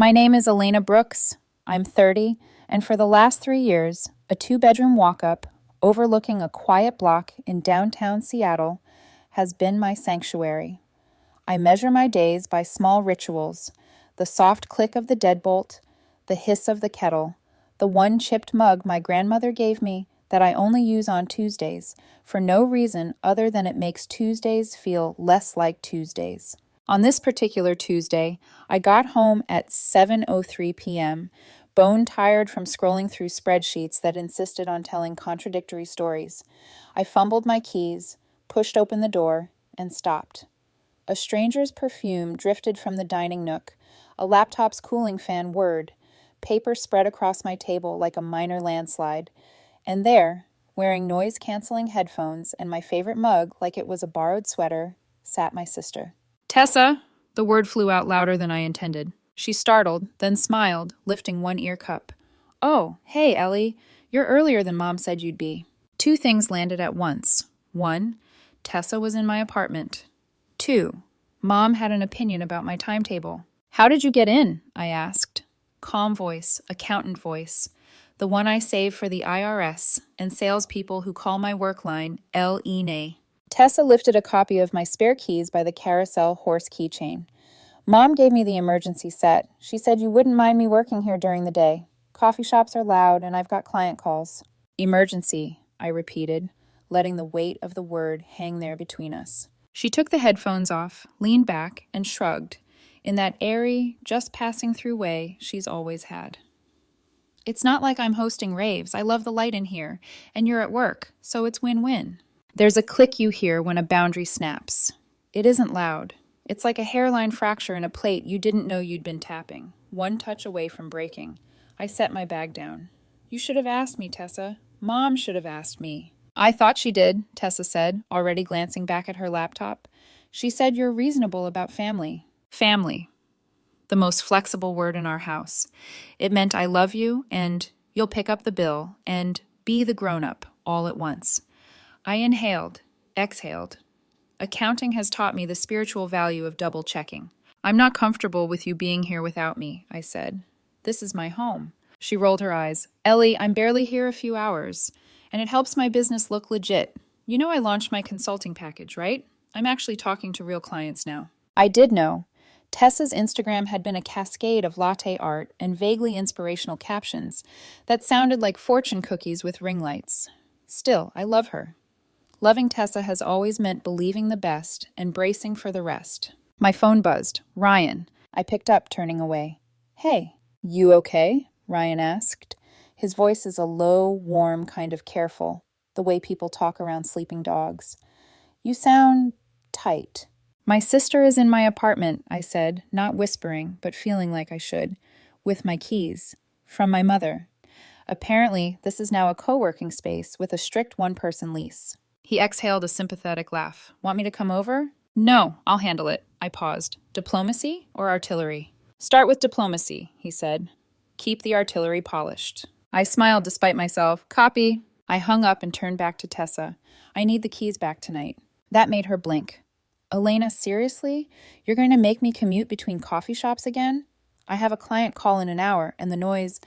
My name is Elena Brooks. I'm 30, and for the last 3 years, a two-bedroom walk-up overlooking a quiet block in downtown Seattle has been my sanctuary. I measure my days by small rituals: the soft click of the deadbolt, the hiss of the kettle, the one chipped mug my grandmother gave me that I only use on Tuesdays for no reason other than it makes Tuesdays feel less like Tuesdays. On this particular Tuesday, I got home at 7:03 p.m., bone tired from scrolling through spreadsheets that insisted on telling contradictory stories. I fumbled my keys, pushed open the door, and stopped. A stranger's perfume drifted from the dining nook, a laptop's cooling fan whirred, paper spread across my table like a minor landslide, and there, wearing noise-canceling headphones and my favorite mug like it was a borrowed sweater, sat my sister. "Tessa!" The word flew out louder than I intended. She startled, then smiled, lifting one ear cup. "Oh, hey, Ellie. You're earlier than Mom said you'd be." Two things landed at once. One, Tessa was in my apartment. Two, Mom had an opinion about my timetable. "How did you get in?" I asked. Calm voice, accountant voice. The one I save for the IRS and salespeople who call my work line El-Ine. Tessa lifted a copy of my spare keys by the carousel horse keychain. "Mom gave me the emergency set. She said you wouldn't mind me working here during the day. Coffee shops are loud and I've got client calls." "Emergency," I repeated, letting the weight of the word hang there between us. She took the headphones off, leaned back, and shrugged, in that airy, just-passing-through way she's always had. "It's not like I'm hosting raves. I love the light in here, and you're at work, so it's win-win." There's a click you hear when a boundary snaps. It isn't loud. It's like a hairline fracture in a plate you didn't know you'd been tapping, one touch away from breaking. I set my bag down. "You should have asked me, Tessa. Mom should have asked me." "I thought she did," Tessa said, already glancing back at her laptop. "She said you're reasonable about family." Family. The most flexible word in our house. It meant I love you, and you'll pick up the bill, and be the grown-up, all at once. I inhaled, exhaled. Accounting has taught me the spiritual value of double-checking. "I'm not comfortable with you being here without me," I said. "This is my home." She rolled her eyes. "Ellie, I'm barely here a few hours, and it helps my business look legit. You know I launched my consulting package, right? I'm actually talking to real clients now." I did know. Tessa's Instagram had been a cascade of latte art and vaguely inspirational captions that sounded like fortune cookies with ring lights. Still, I love her. Loving Tessa has always meant believing the best and bracing for the rest. My phone buzzed. Ryan. I picked up, turning away. "Hey, you okay?" Ryan asked. His voice is a low, warm, kind of careful, the way people talk around sleeping dogs. "You sound tight." "My sister is in my apartment," I said, not whispering, but feeling like I should, "with my keys. From my mother. Apparently, this is now a co-working space with a strict one-person lease." He exhaled a sympathetic laugh. "Want me to come over?" "No, I'll handle it." I paused. "Diplomacy or artillery?" "Start with diplomacy," he said. "Keep the artillery polished." I smiled despite myself. "Copy." I hung up and turned back to Tessa. "I need the keys back tonight." That made her blink. "Elena, seriously? You're going to make me commute between coffee shops again? I have a client call in an hour, and the noise..."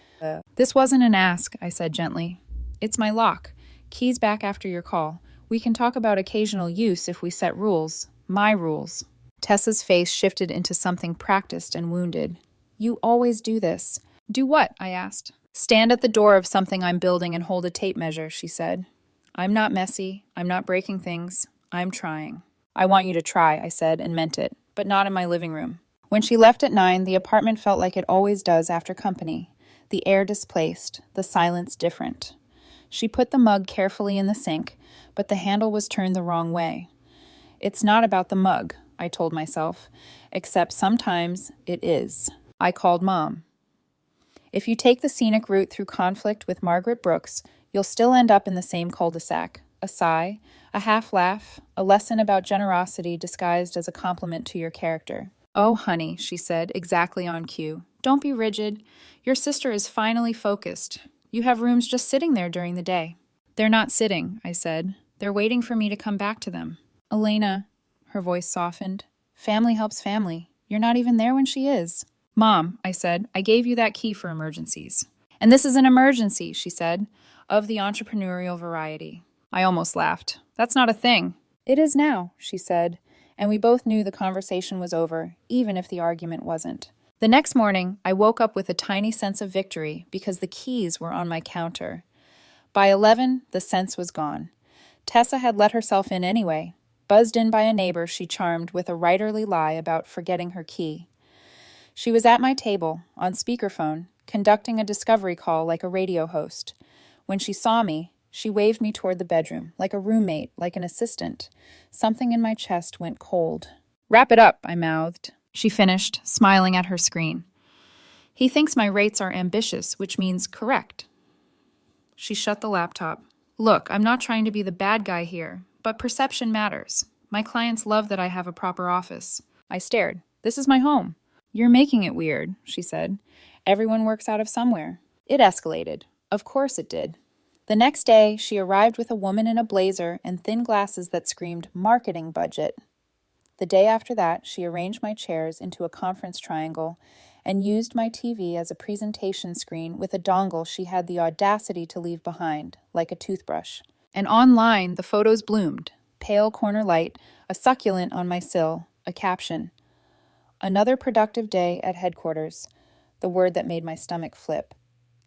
"This wasn't an ask," I said gently. "It's my lock. Keys back after your call. We can talk about occasional use if we set rules. My rules." Tessa's face shifted into something practiced and wounded. "You always do this." "Do what?" I asked. "Stand at the door of something I'm building and hold a tape measure," she said. "I'm not messy. I'm not breaking things. I'm trying." "I want you to try," I said, and meant it, but not in my living room. When she left at 9, the apartment felt like it always does after company. The air displaced, the silence different. She put the mug carefully in the sink, but the handle was turned the wrong way. "It's not about the mug," I told myself, except sometimes it is. I called Mom. If you take the scenic route through conflict with Margaret Brooks, you'll still end up in the same cul-de-sac. A sigh, a half-laugh, a lesson about generosity disguised as a compliment to your character. "Oh, honey," she said, exactly on cue. "Don't be rigid. Your sister is finally focused. You have rooms just sitting there during the day." "They're not sitting," I said. "They're waiting for me to come back to them." "Elena," her voice softened. "Family helps family. You're not even there when she is." Mom, I said, I gave you that key for emergencies. And this is an emergency, she said, of the entrepreneurial variety. I almost laughed. That's not a thing. It is now, she said, and we both knew the conversation was over, even if the argument wasn't. The next morning, I woke up with a tiny sense of victory because the keys were on my counter. By 11, the sense was gone. Tessa had let herself in anyway, buzzed in by a neighbor she charmed with a writerly lie about forgetting her key. She was at my table, on speakerphone, conducting a discovery call like a radio host. When she saw me, she waved me toward the bedroom, like a roommate, like an assistant. Something in my chest went cold. Wrap it up, I mouthed. She finished, smiling at her screen. He thinks my rates are ambitious, which means correct. She shut the laptop. Look, I'm not trying to be the bad guy here, but perception matters. My clients love that I have a proper office. I stared. This is my home. You're making it weird, she said. Everyone works out of somewhere. It escalated. Of course it did. The next day, she arrived with a woman in a blazer and thin glasses that screamed marketing budget. The day after that, she arranged my chairs into a conference triangle and used my TV as a presentation screen with a dongle she had the audacity to leave behind, like a toothbrush. And online, the photos bloomed. Pale corner light, a succulent on my sill, a caption. Another productive day at headquarters, the word that made my stomach flip.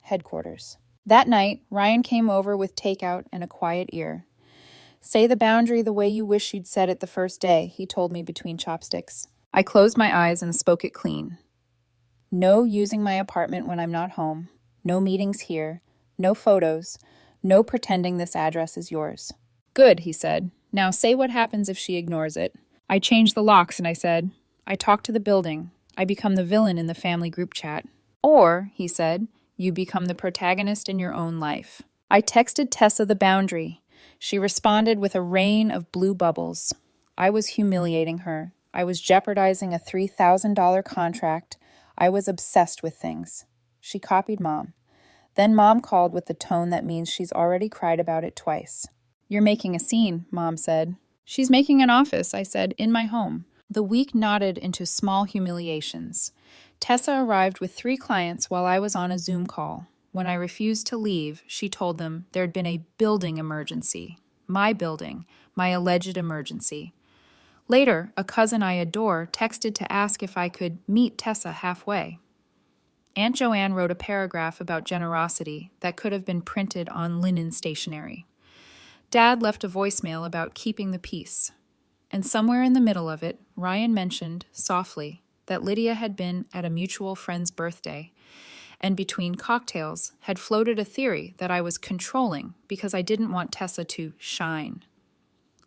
Headquarters. That night, Ryan came over with takeout and a quiet ear. Say the boundary the way you wish you'd said it the first day, he told me between chopsticks. I closed my eyes and spoke it clean. No using my apartment when I'm not home. No meetings here. No photos. No pretending this address is yours. Good, he said. Now say what happens if she ignores it. I changed the locks and I said, I talk to the building. I become the villain in the family group chat. Or, he said, you become the protagonist in your own life. I texted Tessa the boundary. She responded with a rain of blue bubbles. I was humiliating her. I was jeopardizing a $3,000 contract. I was obsessed with things. She copied Mom. Then Mom called with the tone that means she's already cried about it twice. You're making a scene, Mom said. She's making an office, I said, in my home. The week nodded into small humiliations. Tessa arrived with 3 clients while I was on a Zoom call. When I refused to leave, she told them there'd been a building emergency. My building, my alleged emergency. Later, a cousin I adore texted to ask if I could meet Tessa halfway. Aunt Joanne wrote a paragraph about generosity that could have been printed on linen stationery. Dad left a voicemail about keeping the peace. And somewhere in the middle of it, Ryan mentioned, softly, that Lydia had been at a mutual friend's birthday, and between cocktails had floated a theory that I was controlling because I didn't want Tessa to shine.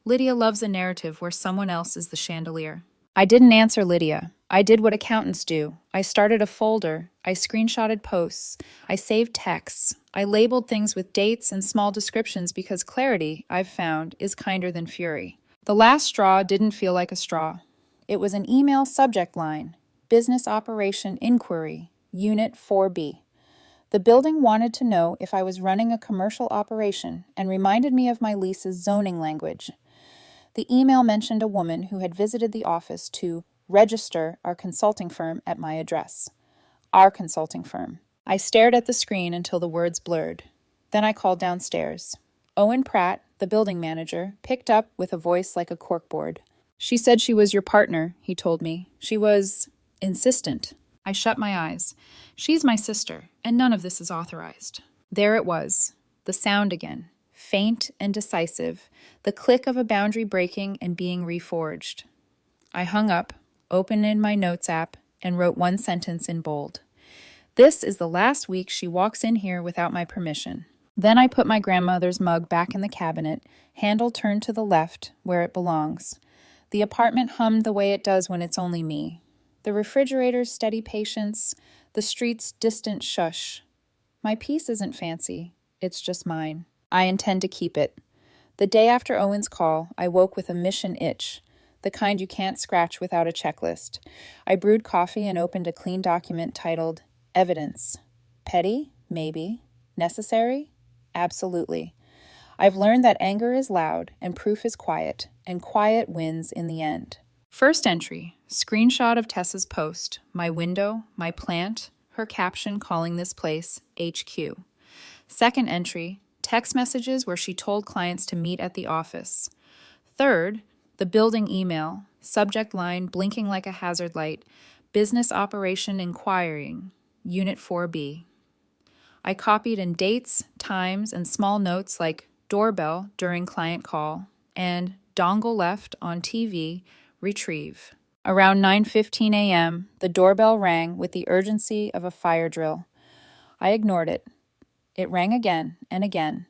Lydia loves a narrative where someone else is the chandelier. I didn't answer Lydia. I did what accountants do. I started a folder. I screenshotted posts. I saved texts. I labeled things with dates and small descriptions because clarity, I've found, is kinder than fury. The last straw didn't feel like a straw. It was an email subject line, Business Operation Inquiry, Unit 4B. The building wanted to know if I was running a commercial operation and reminded me of my lease's zoning language. The email mentioned a woman who had visited the office to register our consulting firm at my address. Our consulting firm. I stared at the screen until the words blurred. Then I called downstairs. Owen Pratt, the building manager, picked up with a voice like a corkboard. She said she was your partner, he told me. She was insistent. I shut my eyes. She's my sister, and none of this is authorized. There it was, the sound again, faint and decisive, the click of a boundary breaking and being reforged. I hung up, opened in my notes app, and wrote one sentence in bold. This is the last week she walks in here without my permission. Then I put my grandmother's mug back in the cabinet, handle turned to the left, where it belongs. The apartment hummed the way it does when it's only me. The refrigerator's steady patience, the street's distant shush. My peace isn't fancy, it's just mine. I intend to keep it. The day after Owen's call, I woke with a mission itch, the kind you can't scratch without a checklist. I brewed coffee and opened a clean document titled Evidence. Petty? Maybe. Necessary? Absolutely. I've learned that anger is loud and proof is quiet, and quiet wins in the end. First entry, Screenshot of Tessa's post, my window, my plant, her caption calling this place HQ. Second entry, text messages where she told clients to meet at the office. Third, the building email, subject line blinking like a hazard light, business operation inquiring, Unit 4B. I copied in dates, times, and small notes like doorbell during client call and dongle left on TV, retrieve. Around 9:15 a.m., the doorbell rang with the urgency of a fire drill. I ignored it. It rang again and again.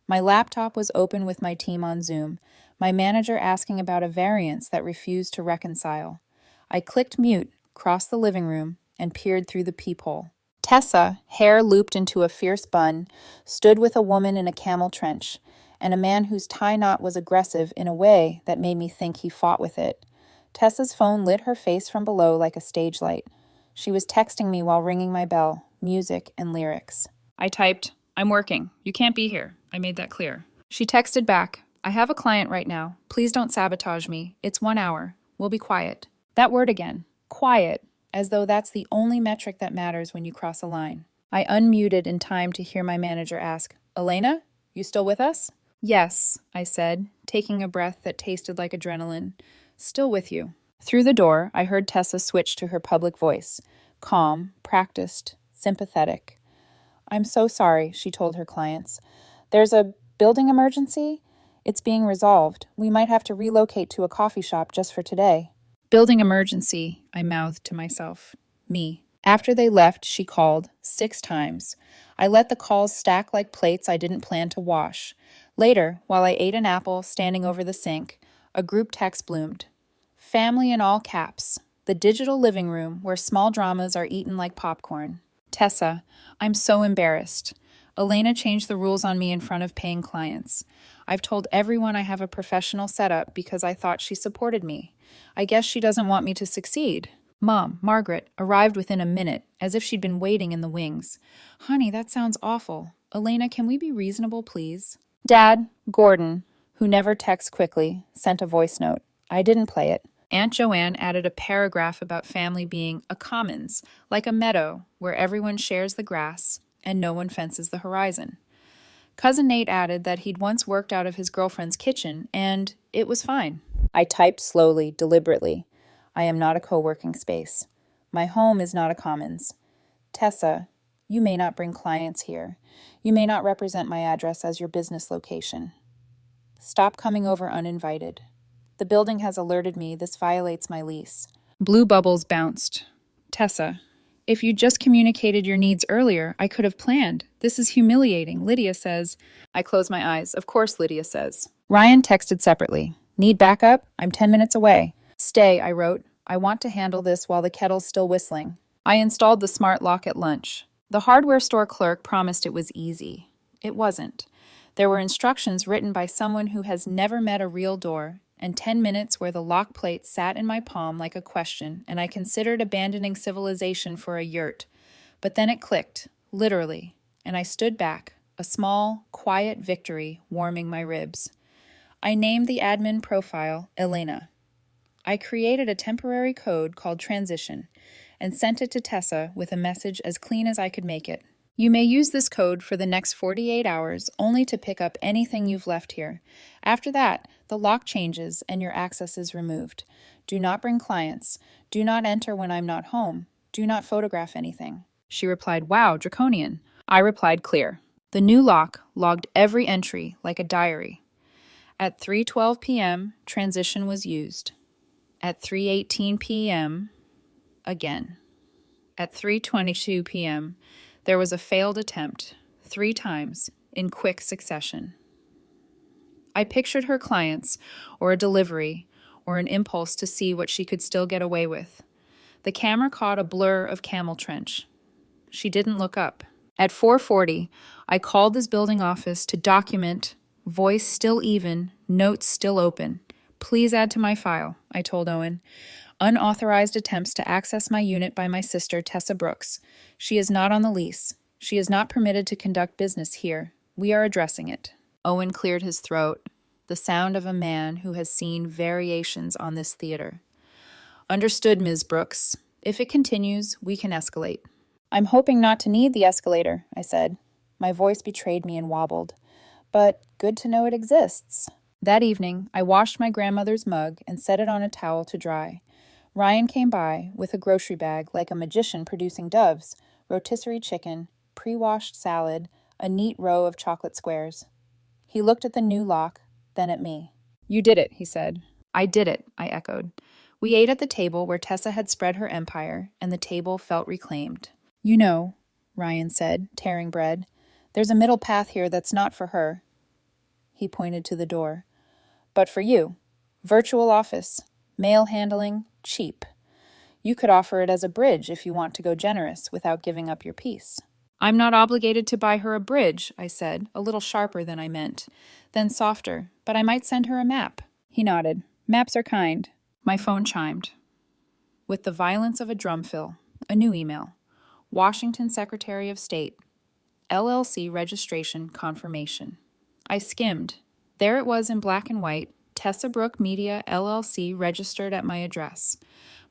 My laptop was open with my team on Zoom, my manager asking about a variance that refused to reconcile. I clicked mute, crossed the living room, and peered through the peephole. Tessa, hair looped into a fierce bun, stood with a woman in a camel trench, and a man whose tie knot was aggressive in a way that made me think he fought with it. Tessa's phone lit her face from below like a stage light. She was texting me while ringing my bell, music and lyrics. I typed, "I'm working. You can't be here. I made that clear." She texted back, "I have a client right now. Please don't sabotage me. It's 1 hour. We'll be quiet." That word again, quiet, as though that's the only metric that matters when you cross a line. I unmuted in time to hear my manager ask, "Elena, you still with us?" "Yes," I said, taking a breath that tasted like adrenaline. "Still with you." Through the door, I heard Tessa switch to her public voice, calm, practiced, sympathetic. "I'm so sorry," she told her clients. "There's a building emergency. It's being resolved. We might have to relocate to a coffee shop just for today." "Building emergency," I mouthed to myself. Me. After they left, she called 6 times. I let the calls stack like plates I didn't plan to wash. Later, while I ate an apple standing over the sink, a group text bloomed. Family in all caps. The digital living room where small dramas are eaten like popcorn. "Tessa, I'm so embarrassed. Elena changed the rules on me in front of paying clients. I've told everyone I have a professional setup because I thought she supported me. I guess she doesn't want me to succeed." Mom, Margaret, arrived within a minute, as if she'd been waiting in the wings. "Honey, that sounds awful. Elena, can we be reasonable, please?" Dad, Gordon, who never texts quickly, sent a voice note. I didn't play it. Aunt Joanne added a paragraph about family being a commons, like a meadow where everyone shares the grass and no one fences the horizon. Cousin Nate added that he'd once worked out of his girlfriend's kitchen, and it was fine. I typed slowly, deliberately. I am not a co-working space. My home is not a commons. Tessa, you may not bring clients here. You may not represent my address as your business location. Stop coming over uninvited. The building has alerted me this violates my lease. Blue bubbles bounced. Tessa, if you just communicated your needs earlier, I could have planned. This is humiliating, Lydia says. I close my eyes. Of course, Lydia says. Ryan texted separately. Need backup? I'm 10 minutes away. Stay, I wrote. I want to handle this while the kettle's still whistling. I installed the smart lock at lunch. The hardware store clerk promised it was easy. It wasn't. There were instructions written by someone who has never met a real door, and 10 minutes where the lock plate sat in my palm like a question, and I considered abandoning civilization for a yurt. But then it clicked, literally, and I stood back, a small, quiet victory warming my ribs. I named the admin profile Elena. I created a temporary code called Transition and sent it to Tessa with a message as clean as I could make it. You may use this code for the next 48 hours only to pick up anything you've left here. After that, the lock changes and your access is removed. Do not bring clients. Do not enter when I'm not home. Do not photograph anything. She replied, "Wow, draconian." I replied, "Clear." The new lock logged every entry like a diary. At 3:12 p.m., transition was used. At 3:18 p.m., again. At 3:22 p.m., there was a failed attempt, 3 times, in quick succession. I pictured her clients, or a delivery, or an impulse to see what she could still get away with. The camera caught a blur of camel trench. She didn't look up. At 4:40, I called this building office to document, voice still even, notes still open. "Please add to my file," I told Owen. "Unauthorized attempts to access my unit by my sister, Tessa Brooks. She is not on the lease. She is not permitted to conduct business here. We are addressing it." Owen cleared his throat, the sound of a man who has seen variations on this theater. Understood, Ms. Brooks. If it continues, we can escalate. I'm hoping not to need the escalator, I said. My voice betrayed me and wobbled. But good to know it exists. That evening, I washed my grandmother's mug and set it on a towel to dry. Ryan came by with a grocery bag like a magician producing doves, rotisserie chicken, pre-washed salad, a neat row of chocolate squares. He looked at the new lock, then at me. You did it, he said. I did it, I echoed. We ate at the table where Tessa had spread her empire, and the table felt reclaimed. You know, Ryan said, tearing bread, there's a middle path here that's not for her. He pointed to the door. But for you. Virtual office. Mail handling. Cheap. You could offer it as a bridge if you want to go generous without giving up your peace. I'm not obligated to buy her a bridge, I said, a little sharper than I meant. Then softer, but I might send her a map. He nodded. Maps are kind. My phone chimed. With the violence of a drum fill. A new email. Washington Secretary of State. LLC registration confirmation. I skimmed. There it was in black and white, Tessa Brooke Media LLC registered at my address.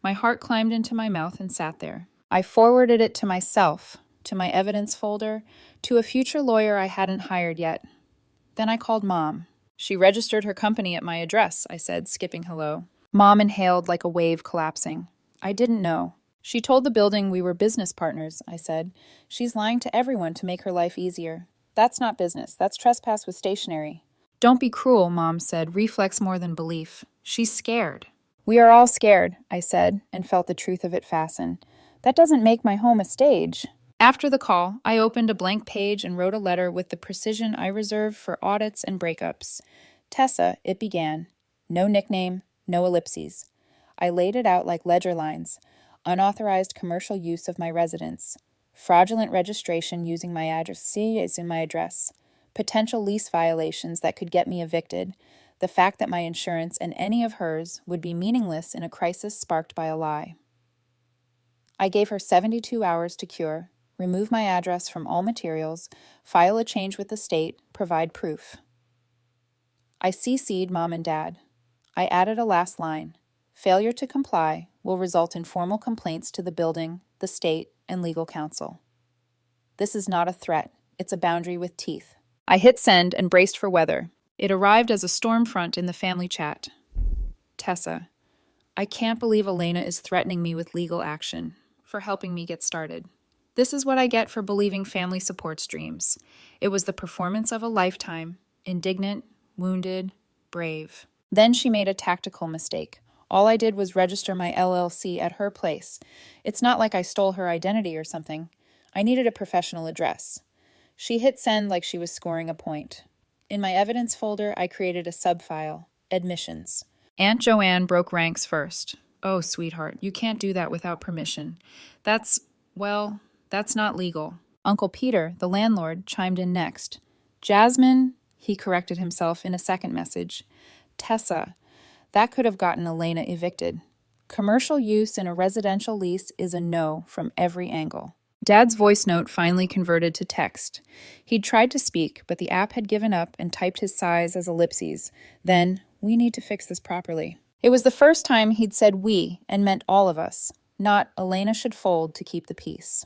My heart climbed into my mouth and sat there. I forwarded it to myself, to my evidence folder, to a future lawyer I hadn't hired yet. Then I called Mom. She registered her company at my address, I said, skipping hello. Mom inhaled like a wave collapsing. I didn't know. She told the building we were business partners, I said. She's lying to everyone to make her life easier. That's not business. That's trespass with stationery. Don't be cruel, Mom said, reflex more than belief. She's scared. We are all scared, I said, and felt the truth of it fasten. That doesn't make my home a stage. After the call, I opened a blank page and wrote a letter with the precision I reserve for audits and breakups. Tessa, it began. No nickname, no ellipses. I laid it out like ledger lines. Unauthorized commercial use of my residence. Fraudulent registration using my address. See, it's in my address. Potential lease violations that could get me evicted. The fact that my insurance and any of hers would be meaningless in a crisis sparked by a lie. I gave her 72 hours to cure, remove my address from all materials, file a change with the state, provide proof. I CC'd Mom and Dad. I added a last line. Failure to comply will result in formal complaints to the building, the state, and legal counsel. This is not a threat. It's a boundary with teeth. I hit send and braced for weather. It arrived as a storm front in the family chat. Tessa, I can't believe Elena is threatening me with legal action for helping me get started. This is what I get for believing family supports dreams. It was the performance of a lifetime, indignant, wounded, brave. Then she made a tactical mistake. All I did was register my LLC at her place. It's not like I stole her identity or something. I needed a professional address. She hit send like she was scoring a point. In my evidence folder, I created a subfile, admissions. Aunt Joanne broke ranks first. Oh, sweetheart, you can't do that without permission. That's not legal. Uncle Peter, the landlord, chimed in next. Jasmine, he corrected himself in a second message. Tessa, that could have gotten Elena evicted. Commercial use in a residential lease is a no from every angle. Dad's voice note finally converted to text. He'd tried to speak, but the app had given up and typed his sighs as ellipses. Then, we need to fix this properly. It was the first time he'd said we and meant all of us, not Elena should fold to keep the peace.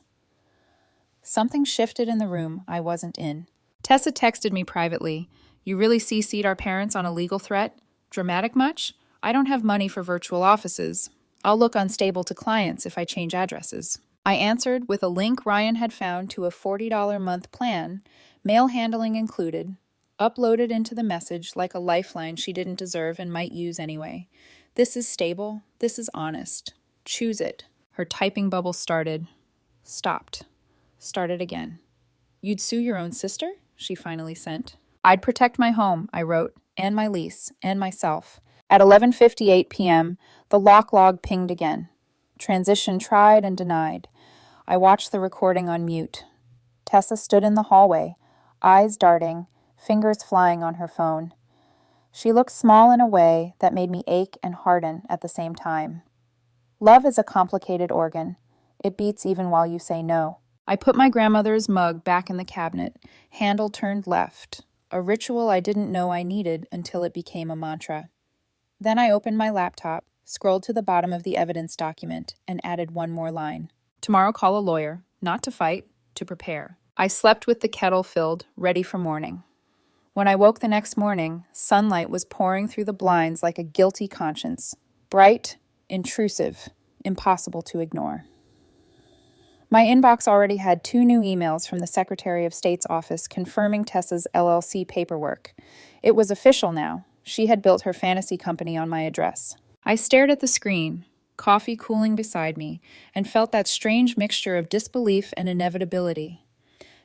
Something shifted in the room I wasn't in. Tessa texted me privately. You really CC'd our parents on a legal threat? Dramatic much? I don't have money for virtual offices. I'll look unstable to clients if I change addresses. I answered with a link Ryan had found to a $40 a month plan, mail handling included, uploaded into the message like a lifeline she didn't deserve and might use anyway. This is stable. This is honest. Choose it. Her typing bubble started. Stopped. Started again. You'd sue your own sister? She finally sent. I'd protect my home, I wrote, and my lease, and myself. At 11:58 p.m., the lock log pinged again. Transition tried and denied. I watched the recording on mute. Tessa stood in the hallway, eyes darting, fingers flying on her phone. She looked small in a way that made me ache and harden at the same time. Love is a complicated organ. It beats even while you say no. I put my grandmother's mug back in the cabinet, handle turned left, a ritual I didn't know I needed until it became a mantra. Then I opened my laptop, scrolled to the bottom of the evidence document, and added one more line. Tomorrow call a lawyer, not to fight, to prepare. I slept with the kettle filled, ready for morning. When I woke the next morning, sunlight was pouring through the blinds like a guilty conscience. Bright, intrusive, impossible to ignore. My inbox already had 2 new emails from the Secretary of State's office confirming Tessa's LLC paperwork. It was official now. She had built her fantasy company on my address. I stared at the screen, coffee cooling beside me, and felt that strange mixture of disbelief and inevitability.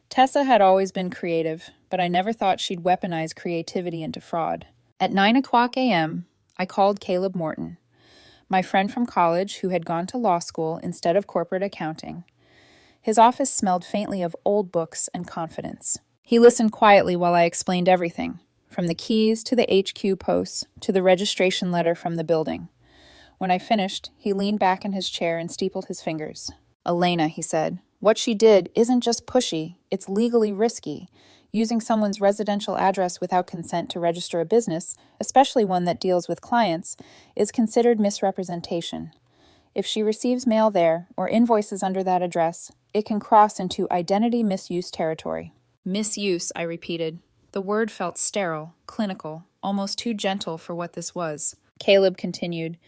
Tessa had always been creative, but I never thought she'd weaponize creativity into fraud. At 9:00 a.m., I called Caleb Morton, my friend from college who had gone to law school instead of corporate accounting. His office smelled faintly of old books and confidence. He listened quietly while I explained everything, from the keys to the HQ posts to the registration letter from the building. When I finished, he leaned back in his chair and steepled his fingers. "Elena," he said, "what she did isn't just pushy, it's legally risky. Using someone's residential address without consent to register a business, especially one that deals with clients, is considered misrepresentation. If she receives mail there or invoices under that address, it can cross into identity misuse territory." Misuse, I repeated. The word felt sterile, clinical, almost too gentle for what this was. Caleb continued,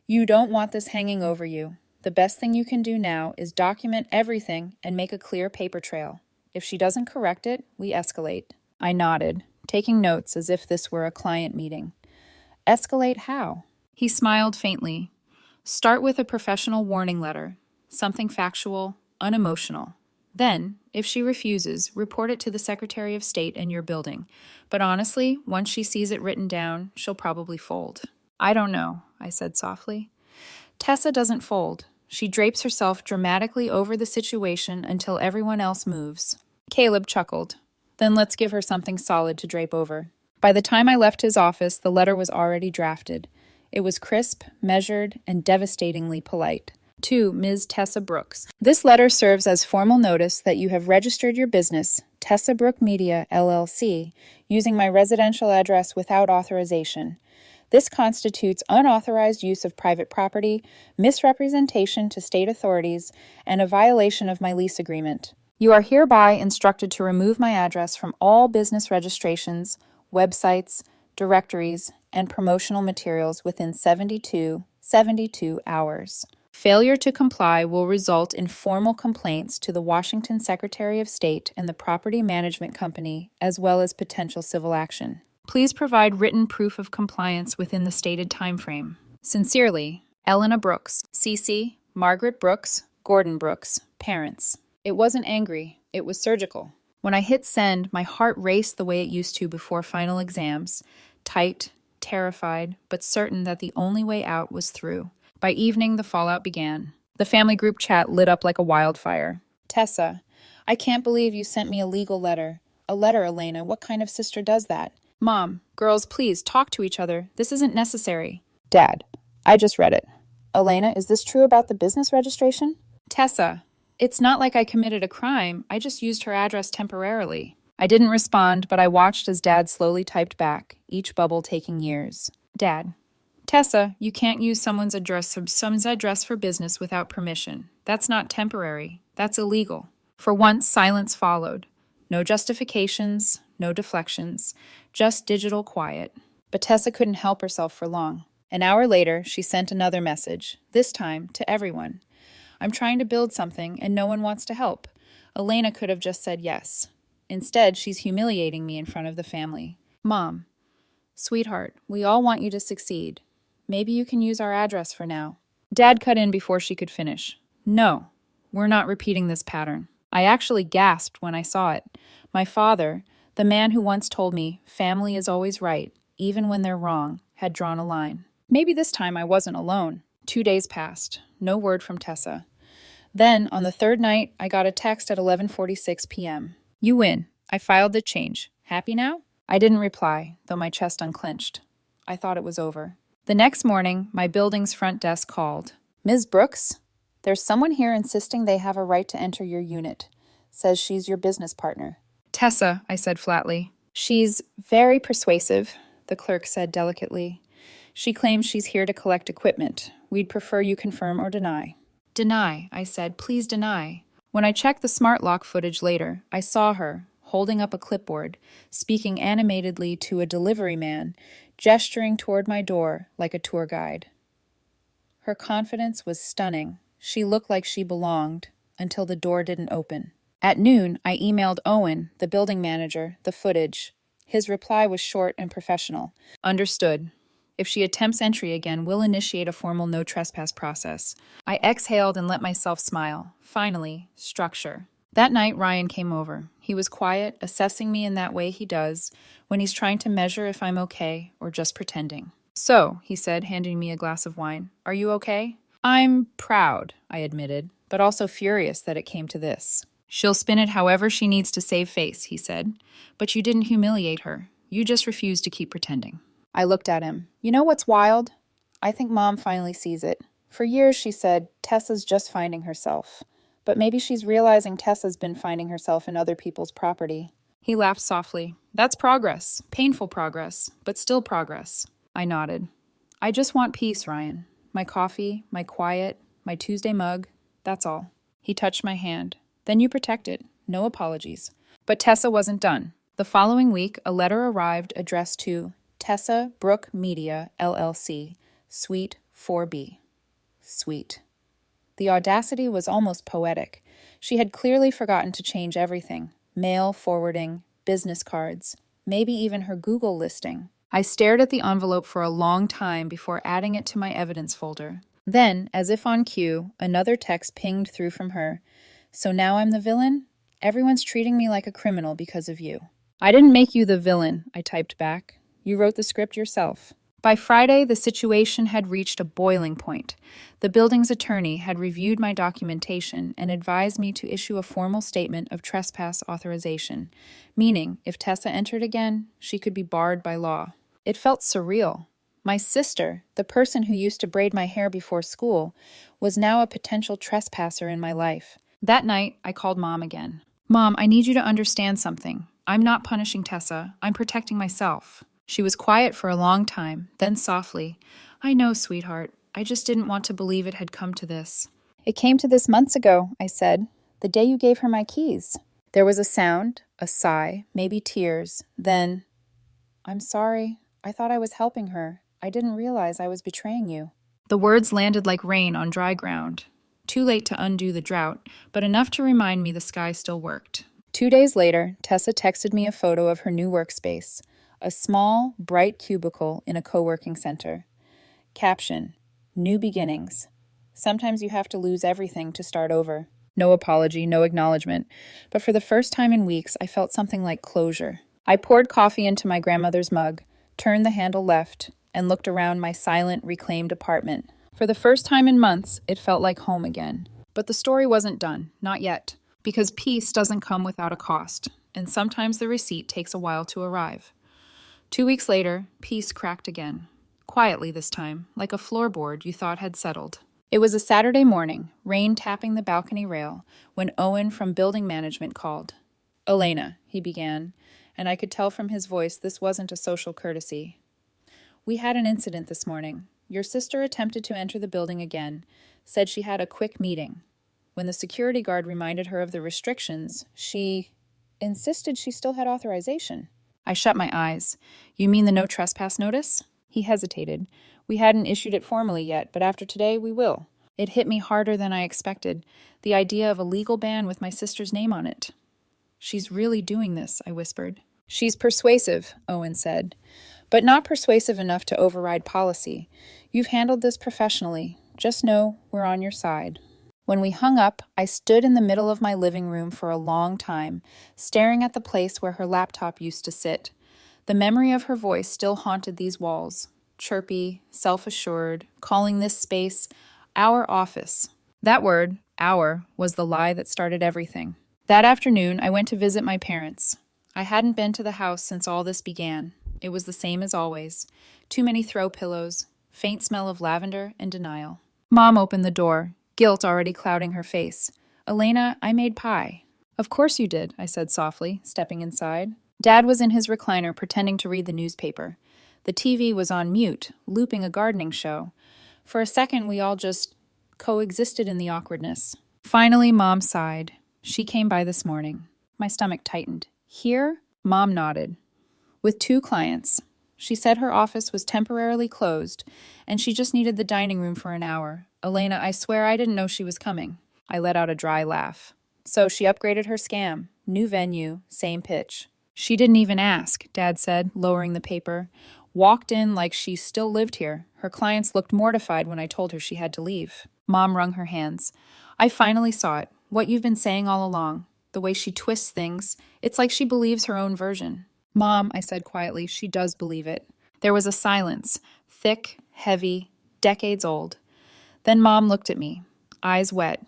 "You don't want this hanging over you. The best thing you can do now is document everything and make a clear paper trail. If she doesn't correct it, we escalate." I nodded, taking notes as if this were a client meeting. "Escalate how?" He smiled faintly. "Start with a professional warning letter, something factual, unemotional. Then, if she refuses, report it to the Secretary of State and your building. But honestly, once she sees it written down, she'll probably fold." "I don't know," I said softly. "Tessa doesn't fold. She drapes herself dramatically over the situation until everyone else moves." Caleb chuckled. "Then let's give her something solid to drape over." By the time I left his office, the letter was already drafted. It was crisp, measured, and devastatingly polite. To Ms. Tessa Brooks. This letter serves as formal notice that you have registered your business, Tessa Brook Media, LLC, using my residential address without authorization. This constitutes unauthorized use of private property, misrepresentation to state authorities, and a violation of my lease agreement. You are hereby instructed to remove my address from all business registrations, websites, directories, and promotional materials within 72 hours. Failure to comply will result in formal complaints to the Washington Secretary of State and the Property Management Company, as well as potential civil action. Please provide written proof of compliance within the stated timeframe. Sincerely, Elena Brooks, CC, Margaret Brooks, Gordon Brooks, parents. It wasn't angry, it was surgical. When I hit send, my heart raced the way it used to before final exams, tight, terrified, but certain that the only way out was through. By evening, the fallout began. The family group chat lit up like a wildfire. "Tessa, I can't believe you sent me a legal letter." "A letter, Elena? What kind of sister does that?" "Mom, girls, please talk to each other. This isn't necessary." "Dad, I just read it." "Elena, is this true about the business registration?" "Tessa, it's not like I committed a crime. I just used her address temporarily." I didn't respond, but I watched as Dad slowly typed back, each bubble taking years. "Dad, Tessa, you can't use someone's address for business without permission. That's not temporary. That's illegal." For once, silence followed. No justifications, no deflections, just digital quiet. But Tessa couldn't help herself for long. An hour later, she sent another message, this time to everyone. "I'm trying to build something, and no one wants to help." Elena could have just said yes. Instead, she's humiliating me in front of the family. "Mom, sweetheart, we all want you to succeed. Maybe you can use our address for now." Dad cut in before she could finish. "No, we're not repeating this pattern." I actually gasped when I saw it. My father, the man who once told me, family is always right, even when they're wrong, had drawn a line. Maybe this time I wasn't alone. 2 days passed. No word from Tessa. Then, on the third night, I got a text at 11:46 p.m. "You win. I filed the change. Happy now?" I didn't reply, though my chest unclenched. I thought it was over. The next morning, my building's front desk called. "Ms. Brooks, there's someone here insisting they have a right to enter your unit. Says she's your business partner." "Tessa," I said flatly. "She's very persuasive," the clerk said delicately. She claims she's here to collect equipment. We'd prefer you confirm or deny. Deny, I said. Please deny. When I checked the smart lock footage later, I saw her, holding up a clipboard, speaking animatedly to a delivery man, gesturing toward my door like a tour guide. Her confidence was stunning. She looked like she belonged until the door didn't open. At noon, I emailed Owen, the building manager, the footage. His reply was short and professional. Understood. If she attempts entry again, we'll initiate a formal no trespass process. I exhaled and let myself smile. Finally, structure. That night, Ryan came over. He was quiet, assessing me in that way he does when he's trying to measure if I'm okay or just pretending. So, he said, handing me a glass of wine, are you okay? I'm proud, I admitted, but also furious that it came to this. She'll spin it however she needs to save face, he said. But you didn't humiliate her. You just refused to keep pretending. I looked at him. You know what's wild? I think Mom finally sees it. For years, she said, Tessa's just finding herself. But maybe she's realizing Tessa's been finding herself in other people's property. He laughed softly. That's progress. Painful progress, but still progress. I nodded. I just want peace, Ryan. My coffee, my quiet, my Tuesday mug, that's all. He touched my hand. Then you protect it. No apologies. But Tessa wasn't done. The following week, a letter arrived addressed to Tessa Brooke Media, LLC, Suite 4B. Sweet. The audacity was almost poetic. She had clearly forgotten to change everything. Mail forwarding, business cards, maybe even her Google listing. I stared at the envelope for a long time before adding it to my evidence folder. Then, as if on cue, another text pinged through from her. So now I'm the villain? Everyone's treating me like a criminal because of you. I didn't make you the villain, I typed back. You wrote the script yourself. By Friday, the situation had reached a boiling point. The building's attorney had reviewed my documentation and advised me to issue a formal statement of trespass authorization, meaning if Tessa entered again, she could be barred by law. It felt surreal. My sister, the person who used to braid my hair before school, was now a potential trespasser in my life. That night, I called Mom again. Mom, I need you to understand something. I'm not punishing Tessa. I'm protecting myself. She was quiet for a long time, then softly, I know, sweetheart. I just didn't want to believe it had come to this. It came to this months ago, I said, the day you gave her my keys. There was a sound, a sigh, maybe tears. Then, I'm sorry. I thought I was helping her. I didn't realize I was betraying you. The words landed like rain on dry ground. Too late to undo the drought, but enough to remind me the sky still worked. 2 days later, Tessa texted me a photo of her new workspace. A small, bright cubicle in a co-working center. Caption, New beginnings. Sometimes you have to lose everything to start over. No apology, no acknowledgement. But for the first time in weeks, I felt something like closure. I poured coffee into my grandmother's mug, turned the handle left, and looked around my silent, reclaimed apartment. For the first time in months, it felt like home again. But the story wasn't done, not yet. Because peace doesn't come without a cost, and sometimes the receipt takes a while to arrive. 2 weeks later, peace cracked again. Quietly this time, like a floorboard you thought had settled. It was a Saturday morning, rain tapping the balcony rail, when Owen from building management called. Elena, he began, and I could tell from his voice this wasn't a social courtesy. We had an incident this morning. Your sister attempted to enter the building again, said she had a quick meeting. When the security guard reminded her of the restrictions, she insisted she still had authorization. I shut my eyes. You mean the no trespass notice? He hesitated. We hadn't issued it formally yet, but after today we will. It hit me harder than I expected, the idea of a legal ban with my sister's name on it. She's really doing this, I whispered. She's persuasive, Owen said, but not persuasive enough to override policy. You've handled this professionally. Just know we're on your side. When we hung up, I stood in the middle of my living room for a long time, staring at the place where her laptop used to sit. The memory of her voice still haunted these walls, chirpy, self-assured, calling this space our office. That word, our, was the lie that started everything. That afternoon, I went to visit my parents. I hadn't been to the house since all this began. It was the same as always. Too many throw pillows, faint smell of lavender, and denial. Mom opened the door, guilt already clouding her face. Elena, I made pie. Of course you did, I said softly, stepping inside. Dad was in his recliner pretending to read the newspaper. The TV was on mute, looping a gardening show. For a second, we all just coexisted in the awkwardness. Finally, Mom sighed. She came by this morning. My stomach tightened. Here? Mom nodded. With 2 clients. She said her office was temporarily closed, and she just needed the dining room for an hour. Elena, I swear I didn't know she was coming. I let out a dry laugh. So she upgraded her scam. New venue, same pitch. She didn't even ask, Dad said, lowering the paper. Walked in like she still lived here. Her clients looked mortified when I told her she had to leave. Mom wrung her hands. I finally saw it. What you've been saying all along. The way she twists things. It's like she believes her own version. Mom, I said quietly, she does believe it. There was a silence. Thick, heavy, decades old. Then Mom looked at me. Eyes wet.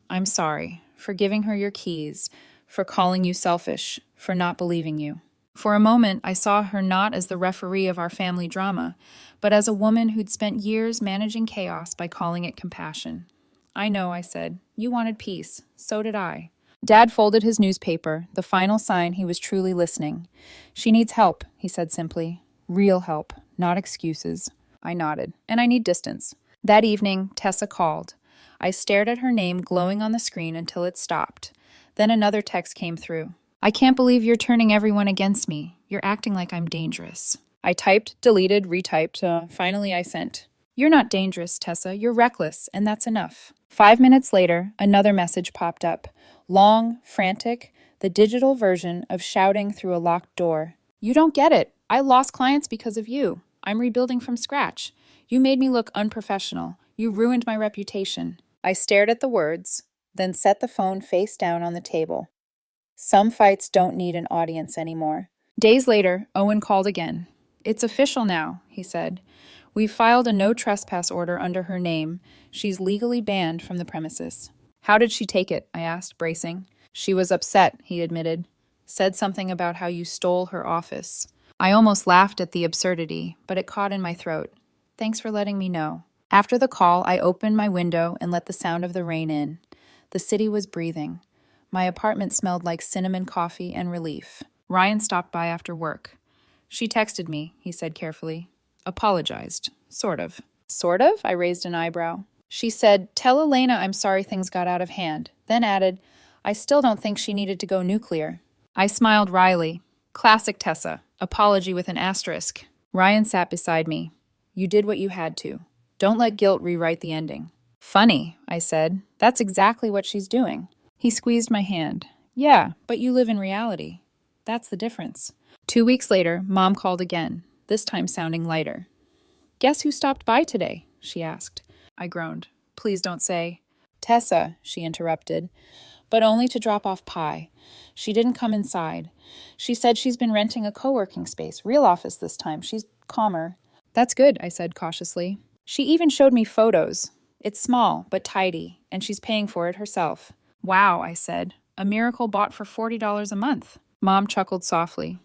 I'm sorry. For giving her your keys. For calling you selfish. For not believing you. For a moment, I saw her not as the referee of our family drama, but as a woman who'd spent years managing chaos by calling it compassion. I know, I said. You wanted peace. So did I. Dad folded his newspaper, the final sign he was truly listening. She needs help, he said simply. Real help, not excuses. I nodded. And I need distance. That evening, Tessa called. I stared at her name glowing on the screen until it stopped. Then another text came through. I can't believe you're turning everyone against me. You're acting like I'm dangerous. I typed, deleted, retyped. Finally, I sent. You're not dangerous, Tessa. You're reckless, and that's enough. 5 minutes later, another message popped up. Long, frantic, the digital version of shouting through a locked door. You don't get it. I lost clients because of you. I'm rebuilding from scratch. You made me look unprofessional. You ruined my reputation. I stared at the words, then set the phone face down on the table. Some fights don't need an audience anymore. Days later, Owen called again. It's official now, he said. We've filed a no trespass order under her name. She's legally banned from the premises. How did she take it? I asked, bracing. She was upset, he admitted. Said something about how you stole her office. I almost laughed at the absurdity, but it caught in my throat. Thanks for letting me know. After the call, I opened my window and let the sound of the rain in. The city was breathing. My apartment smelled like cinnamon coffee and relief. Ryan stopped by after work. She texted me, he said carefully. Apologized. Sort of. Sort of? I raised an eyebrow. She said, tell Elena I'm sorry things got out of hand. Then added, I still don't think she needed to go nuclear. I smiled wryly. Classic Tessa. Apology with an asterisk. Ryan sat beside me. You did what you had to. Don't let guilt rewrite the ending. Funny, I said. That's exactly what she's doing. He squeezed my hand. Yeah, but you live in reality. That's the difference. 2 weeks later, Mom called again, this time sounding lighter. Guess who stopped by today? She asked. I groaned. Please don't say. Tessa, she interrupted, but only to drop off pie. She didn't come inside. She said she's been renting a co-working space, real office this time. She's calmer. That's good, I said cautiously. She even showed me photos. It's small, but tidy, and she's paying for it herself. Wow, I said. A miracle bought for $40 a month. Mom chuckled softly.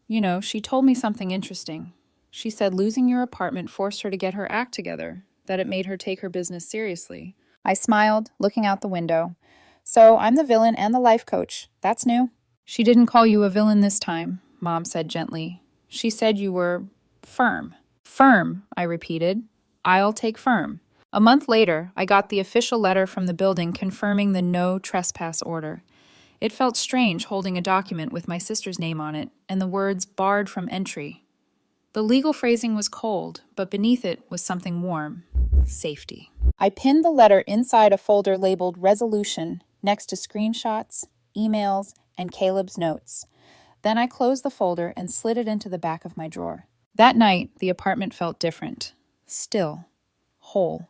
You know, she told me something interesting. She said losing your apartment forced her to get her act together, that it made her take her business seriously. I smiled, looking out the window. So I'm the villain and the life coach. That's new. She didn't call you a villain this time, Mom said gently. She said you were firm. Firm, I repeated. I'll take firm. A month later, I got the official letter from the building confirming the no trespass order. It felt strange holding a document with my sister's name on it and the words barred from entry. The legal phrasing was cold, but beneath it was something warm. Safety. I pinned the letter inside a folder labeled Resolution next to screenshots, emails, and Caleb's notes. Then I closed the folder and slid it into the back of my drawer. That night, the apartment felt different. Still. Whole.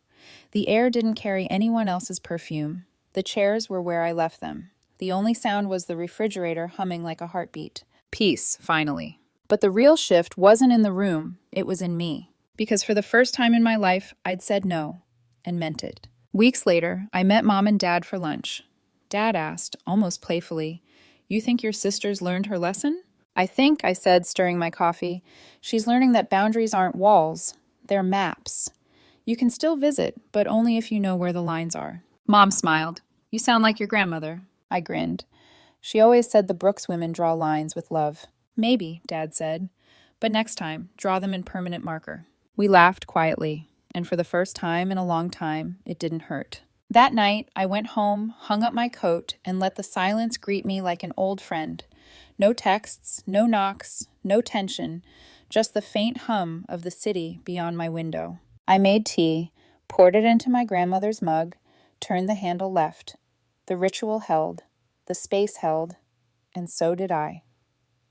The air didn't carry anyone else's perfume. The chairs were where I left them. The only sound was the refrigerator humming like a heartbeat. Peace, finally. But the real shift wasn't in the room, it was in me. Because for the first time in my life, I'd said no, and meant it. Weeks later, I met Mom and Dad for lunch. Dad asked, almost playfully, "You think your sister's learned her lesson?" I think, I said, stirring my coffee, she's learning that boundaries aren't walls, they're maps. You can still visit, but only if you know where the lines are. Mom smiled. You sound like your grandmother. I grinned. She always said the Brooks women draw lines with love. Maybe, Dad said. But next time, draw them in permanent marker. We laughed quietly, and for the first time in a long time, it didn't hurt. That night, I went home, hung up my coat, and let the silence greet me like an old friend. No texts, no knocks, no tension, just the faint hum of the city beyond my window. I made tea, poured it into my grandmother's mug, turned the handle left. The ritual held, the space held, and so did I.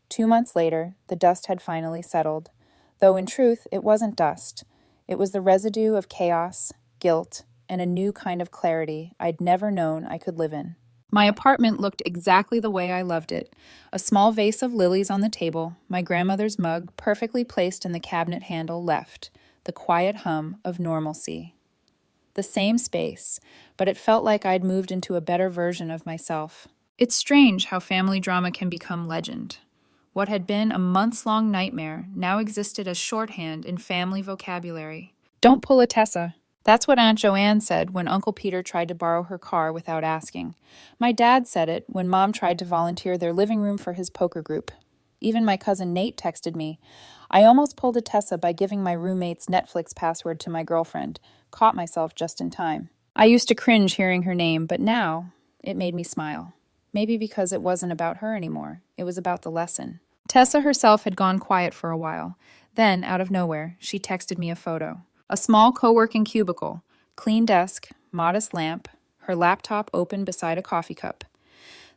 2 months later, the dust had finally settled, though in truth it wasn't dust. It was the residue of chaos, guilt, and a new kind of clarity I'd never known I could live in. My apartment looked exactly the way I loved it. A small vase of lilies on the table, my grandmother's mug perfectly placed in the cabinet handle left, the quiet hum of normalcy. The same space, but it felt like I'd moved into a better version of myself. It's strange how family drama can become legend. What had been a months-long nightmare now existed as shorthand in family vocabulary. Don't pull a Tessa. That's what Aunt Joanne said when Uncle Peter tried to borrow her car without asking. My dad said it when Mom tried to volunteer their living room for his poker group. Even my cousin Nate texted me. I almost pulled a Tessa by giving my roommate's Netflix password to my girlfriend. Caught myself just in time. I used to cringe hearing her name, but now it made me smile. Maybe because it wasn't about her anymore. It was about the lesson. Tessa herself had gone quiet for a while. Then, out of nowhere, she texted me a photo. A small co-working cubicle, clean desk, modest lamp, her laptop open beside a coffee cup.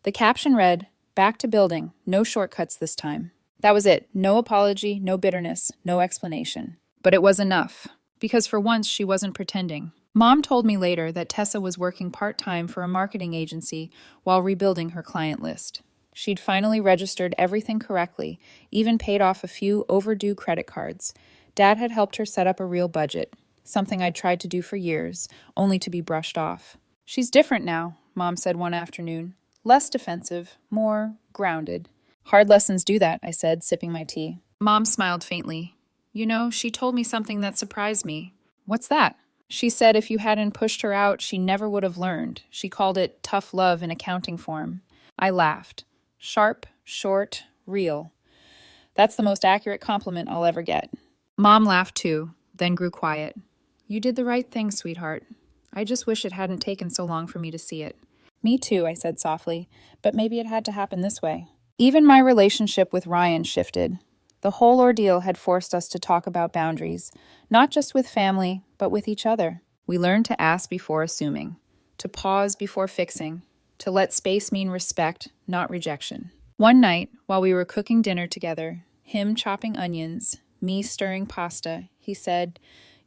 The caption read, "Back to building, no shortcuts this time." That was it. No apology, no bitterness, no explanation. But it was enough, because for once she wasn't pretending. Mom told me later that Tessa was working part-time for a marketing agency while rebuilding her client list. She'd finally registered everything correctly, even paid off a few overdue credit cards. Dad had helped her set up a real budget, something I'd tried to do for years, only to be brushed off. "She's different now," Mom said one afternoon. "Less defensive, more grounded." "Hard lessons do that," I said, sipping my tea. Mom smiled faintly. "You know, she told me something that surprised me." "What's that?" "She said if you hadn't pushed her out, she never would have learned. She called it tough love in accounting form." I laughed. Sharp, short, real. That's the most accurate compliment I'll ever get. Mom laughed too, then grew quiet. "You did the right thing, sweetheart. I just wish it hadn't taken so long for me to see it." "Me too," I said softly, "but maybe it had to happen this way." Even my relationship with Ryan shifted. The whole ordeal had forced us to talk about boundaries, not just with family, but with each other. We learned to ask before assuming, to pause before fixing, to let space mean respect, not rejection. One night, while we were cooking dinner together, him chopping onions, me stirring pasta, he said,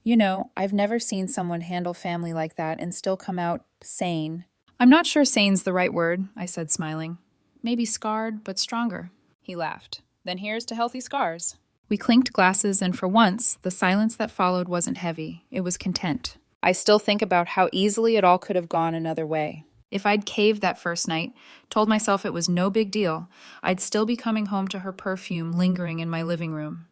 "You know, I've never seen someone handle family like that and still come out sane." "I'm not sure sane's the right word," I said, smiling. "Maybe scarred, but stronger." He laughed. "Then here's to healthy scars." We clinked glasses, and for once, the silence that followed wasn't heavy. It was content. I still think about how easily it all could have gone another way. If I'd caved that first night, told myself it was no big deal, I'd still be coming home to her perfume lingering in my living room.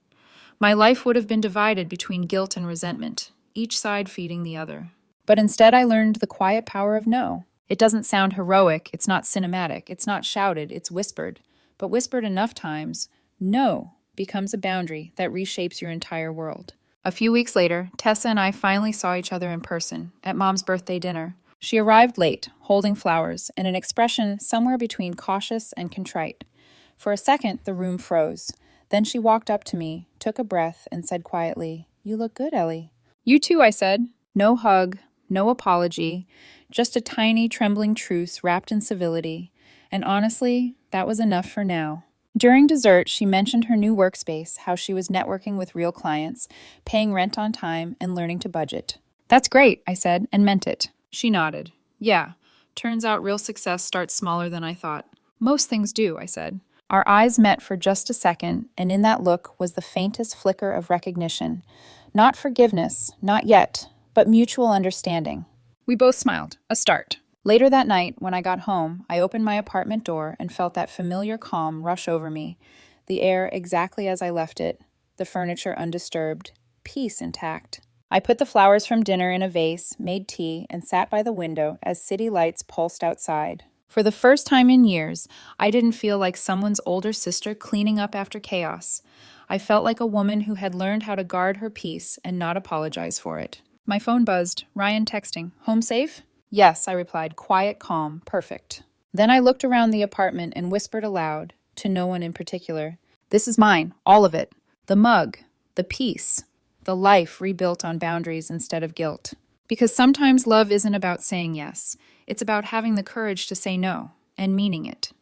My life would have been divided between guilt and resentment, each side feeding the other. But instead I learned the quiet power of no. It doesn't sound heroic, it's not cinematic, it's not shouted, it's whispered. But whispered enough times, no becomes a boundary that reshapes your entire world. A few weeks later, Tessa and I finally saw each other in person, at Mom's birthday dinner. She arrived late, holding flowers, and an expression somewhere between cautious and contrite. For a second, the room froze. Then she walked up to me, took a breath, and said quietly, "You look good, Ellie." "You too," I said. No hug, no apology, just a tiny, trembling truce wrapped in civility. And honestly, that was enough for now. During dessert, she mentioned her new workspace, how she was networking with real clients, paying rent on time, and learning to budget. "That's great," I said, and meant it. She nodded. "Yeah, turns out real success starts smaller than I thought." "Most things do," I said. Our eyes met for just a second, and in that look was the faintest flicker of recognition. Not forgiveness, not yet, but mutual understanding. We both smiled. A start. Later that night, when I got home, I opened my apartment door and felt that familiar calm rush over me. The air exactly as I left it, the furniture undisturbed, peace intact. I put the flowers from dinner in a vase, made tea, and sat by the window as city lights pulsed outside. For the first time in years, I didn't feel like someone's older sister cleaning up after chaos. I felt like a woman who had learned how to guard her peace and not apologize for it. My phone buzzed. Ryan texting. Home safe? Yes, I replied. Quiet, calm, perfect. Then I looked around the apartment and whispered aloud, to no one in particular. This is mine, all of it. The mug, the peace, the life rebuilt on boundaries instead of guilt. Because sometimes love isn't about saying yes. It's about having the courage to say no and meaning it.